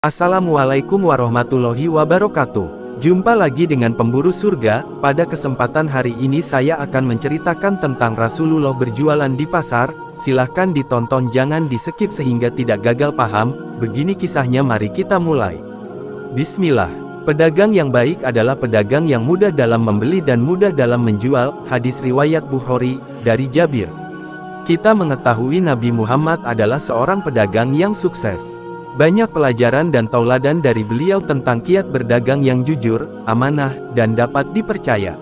Assalamualaikum warahmatullahi wabarakatuh. Jumpa lagi dengan Pemburu Surga. Pada kesempatan hari ini saya akan menceritakan tentang Rasulullah berjualan di pasar. Silahkan ditonton, jangan di skip sehingga tidak gagal paham. Begini kisahnya, mari kita mulai. Bismillah. Pedagang yang baik adalah pedagang yang mudah dalam membeli dan mudah dalam menjual. Hadis riwayat Bukhari dari Jabir. Kita mengetahui Nabi Muhammad adalah seorang pedagang yang sukses. Banyak pelajaran dan tauladan dari beliau tentang kiat berdagang yang jujur, amanah, dan dapat dipercaya.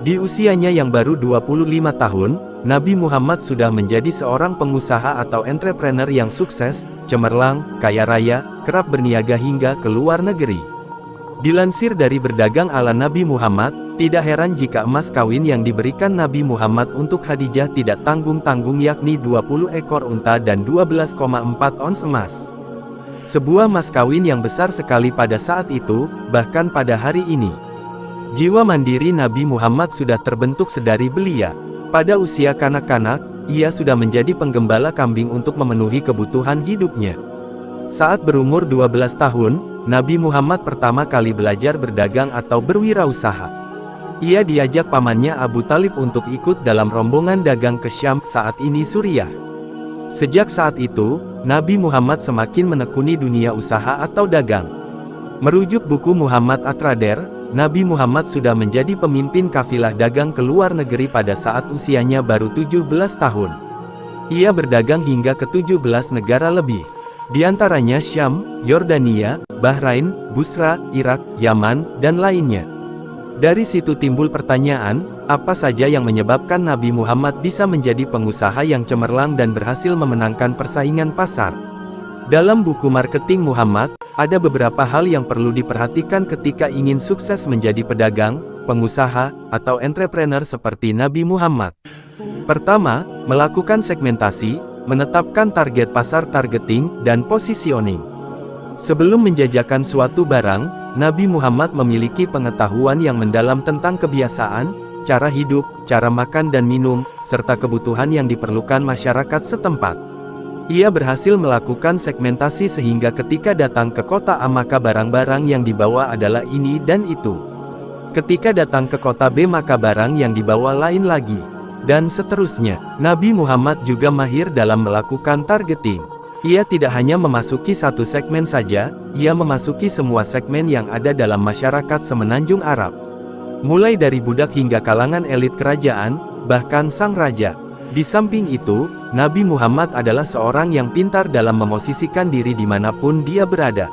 Di usianya yang baru 25 tahun, Nabi Muhammad sudah menjadi seorang pengusaha atau entrepreneur yang sukses, cemerlang, kaya raya, kerap berniaga hingga ke luar negeri. Dilansir dari Berdagang ala Nabi Muhammad, tidak heran jika emas kawin yang diberikan Nabi Muhammad untuk Khadijah tidak tanggung-tanggung, yakni 20 ekor unta dan 12,4 ons emas. Sebuah mas kawin yang besar sekali pada saat itu, bahkan pada hari ini. Jiwa mandiri Nabi Muhammad sudah terbentuk sedari belia. Pada usia kanak-kanak, ia sudah menjadi penggembala kambing untuk memenuhi kebutuhan hidupnya. Saat berumur 12 tahun, Nabi Muhammad pertama kali belajar berdagang atau berwirausaha. Ia diajak pamannya Abu Talib untuk ikut dalam rombongan dagang ke Syam, saat ini Suriah. Sejak saat itu, Nabi Muhammad semakin menekuni dunia usaha atau dagang. Merujuk buku Muhammad At-Trader, Nabi Muhammad sudah menjadi pemimpin kafilah dagang ke luar negeri pada saat usianya baru 17 tahun. Ia berdagang hingga ke 17 negara lebih. Di antaranya Syam, Yordania, Bahrain, Busra, Irak, Yaman, dan lainnya. Dari situ timbul pertanyaan, apa saja yang menyebabkan Nabi Muhammad bisa menjadi pengusaha yang cemerlang dan berhasil memenangkan persaingan pasar? Dalam buku Marketing Muhammad, ada beberapa hal yang perlu diperhatikan ketika ingin sukses menjadi pedagang, pengusaha, atau entrepreneur seperti Nabi Muhammad. Pertama, melakukan segmentasi, menetapkan target pasar, targeting, dan positioning. Sebelum menjajakan suatu barang, Nabi Muhammad memiliki pengetahuan yang mendalam tentang kebiasaan, cara hidup, cara makan dan minum, serta kebutuhan yang diperlukan masyarakat setempat. Ia berhasil melakukan segmentasi sehingga ketika datang ke kota A maka barang-barang yang dibawa adalah ini dan itu. Ketika datang ke kota B maka barang yang dibawa lain lagi. Dan seterusnya. Nabi Muhammad juga mahir dalam melakukan targeting. Ia tidak hanya memasuki satu segmen saja, ia memasuki semua segmen yang ada dalam masyarakat Semenanjung Arab. Mulai dari budak hingga kalangan elit kerajaan, bahkan sang raja. Di samping itu, Nabi Muhammad adalah seorang yang pintar dalam memosisikan diri dimanapun dia berada.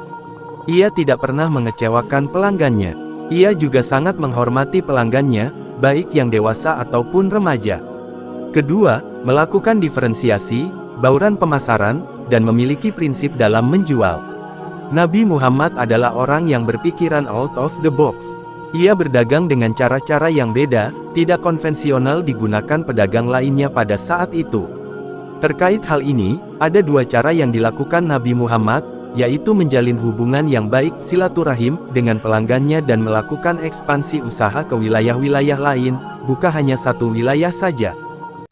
Ia tidak pernah mengecewakan pelanggannya. Ia juga sangat menghormati pelanggannya, baik yang dewasa ataupun remaja. Kedua, melakukan diferensiasi, bauran pemasaran, dan memiliki prinsip dalam menjual. Nabi Muhammad adalah orang yang berpikiran out of the box. Ia berdagang dengan cara-cara yang beda, tidak konvensional digunakan pedagang lainnya pada saat itu. Terkait hal ini, ada dua cara yang dilakukan Nabi Muhammad, yaitu menjalin hubungan yang baik, silaturahim, dengan pelanggannya dan melakukan ekspansi usaha ke wilayah-wilayah lain, bukan hanya satu wilayah saja.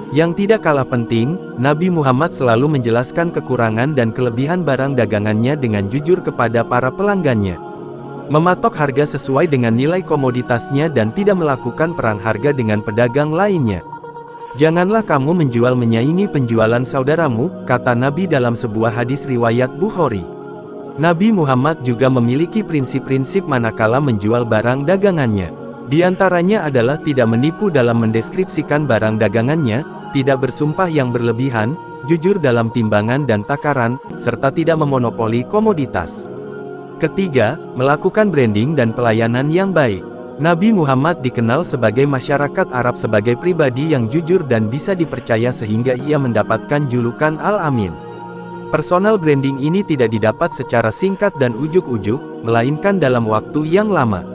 Yang tidak kalah penting, Nabi Muhammad selalu menjelaskan kekurangan dan kelebihan barang dagangannya dengan jujur kepada para pelanggannya. Mematok harga sesuai dengan nilai komoditasnya dan tidak melakukan perang harga dengan pedagang lainnya. Janganlah kamu menjual menyaingi penjualan saudaramu, kata Nabi dalam sebuah hadis riwayat Bukhari. Nabi Muhammad juga memiliki prinsip-prinsip manakala menjual barang dagangannya. Di antaranya adalah tidak menipu dalam mendeskripsikan barang dagangannya, tidak bersumpah yang berlebihan, jujur dalam timbangan dan takaran, serta tidak memonopoli komoditas. Ketiga, melakukan branding dan pelayanan yang baik. Nabi Muhammad dikenal sebagai masyarakat Arab sebagai pribadi yang jujur dan bisa dipercaya sehingga ia mendapatkan julukan Al-Amin. Personal branding ini tidak didapat secara singkat dan ujuk-ujuk, melainkan dalam waktu yang lama.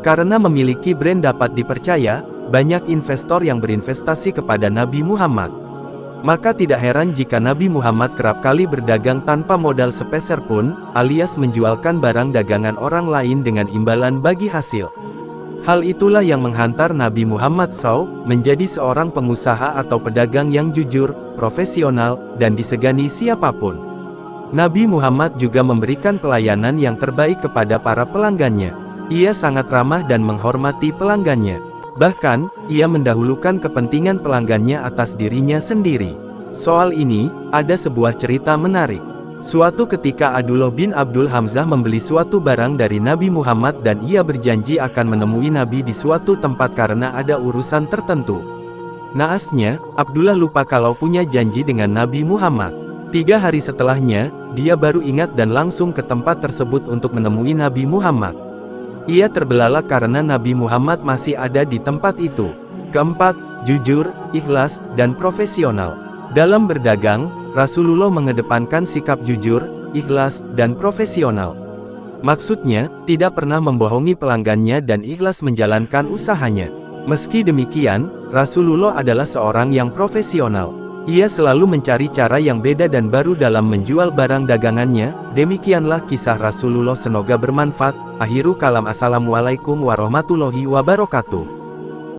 Karena memiliki brand dapat dipercaya, banyak investor yang berinvestasi kepada Nabi Muhammad. Maka tidak heran jika Nabi Muhammad kerap kali berdagang tanpa modal sepeser pun, alias menjualkan barang dagangan orang lain dengan imbalan bagi hasil. Hal itulah yang menghantar Nabi Muhammad SAW menjadi seorang pengusaha atau pedagang yang jujur, profesional, dan disegani siapapun. Nabi Muhammad juga memberikan pelayanan yang terbaik kepada para pelanggannya. Ia sangat ramah dan menghormati pelanggannya. Bahkan, ia mendahulukan kepentingan pelanggannya atas dirinya sendiri. Soal ini, ada sebuah cerita menarik. Suatu ketika Abdullah bin Abdul Hamzah membeli suatu barang dari Nabi Muhammad dan ia berjanji akan menemui Nabi di suatu tempat karena ada urusan tertentu. Naasnya, Abdullah lupa kalau punya janji dengan Nabi Muhammad. 3 hari setelahnya, dia baru ingat dan langsung ke tempat tersebut untuk menemui Nabi Muhammad. Ia terbelalak karena Nabi Muhammad masih ada di tempat itu. Keempat, jujur, ikhlas, dan profesional. Dalam berdagang, Rasulullah mengedepankan sikap jujur, ikhlas, dan profesional. Maksudnya, tidak pernah membohongi pelanggannya dan ikhlas menjalankan usahanya. Meski demikian, Rasulullah adalah seorang yang profesional. Ia selalu mencari cara yang beda dan baru dalam menjual barang dagangannya. Demikianlah kisah Rasulullah, semoga bermanfaat. Akhiru kalam, assalamualaikum warahmatullahi wabarakatuh.